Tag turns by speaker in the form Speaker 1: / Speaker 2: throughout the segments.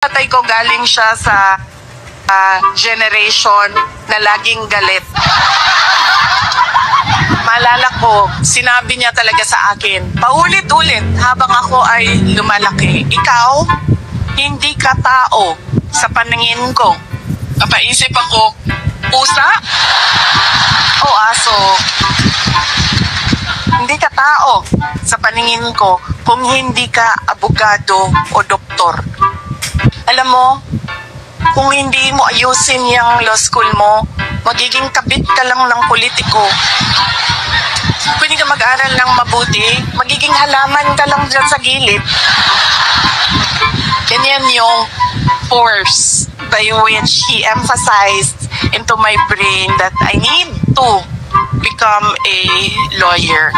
Speaker 1: Tatay ko galing siya sa generation na laging galit. Maalala ko, sinabi niya talaga sa akin, paulit-ulit habang ako ay lumalaki, ikaw, hindi ka tao sa paningin ko. Napaisip ako, pusa o aso? Hindi ka tao sa paningin ko kung hindi ka abogado o doktor. Alam mo, kung hindi mo ayusin yung law school mo, magiging kabit ka lang ng politiko. Pwede ka mag-aral ng mabuti, magiging halaman ka lang dyan sa gilid. Ganyan yung force by which he emphasized into my brain that I need to become a lawyer.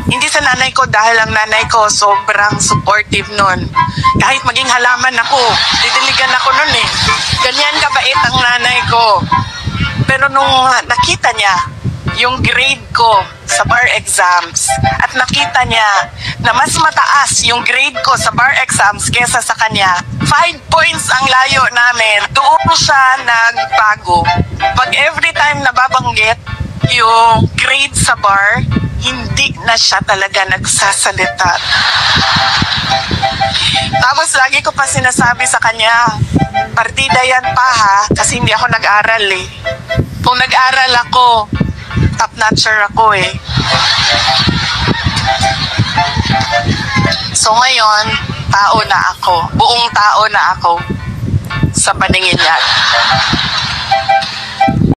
Speaker 1: Hindi sa nanay ko dahil ang nanay ko sobrang supportive nun. Kahit maging halaman ako, didiligan ako nun eh. Ganyan kabait ang nanay ko. Pero nung nakita niya yung grade ko sa bar exams at nakita niya na mas mataas yung grade ko sa bar exams kesa sa kanya, 5 points ang layo namin, doon siya nagbago. Pag every time nababanggit yung grade sa bar, hindi na siya talaga nagsasalita. Tapos lagi ko pa sinasabi sa kanya, partida yan pa ha, kasi hindi ako nag-aral eh. Kung nag-aral ako, top-notcher ako eh. So ngayon, tao na ako. Buong tao na ako sa paningin niya.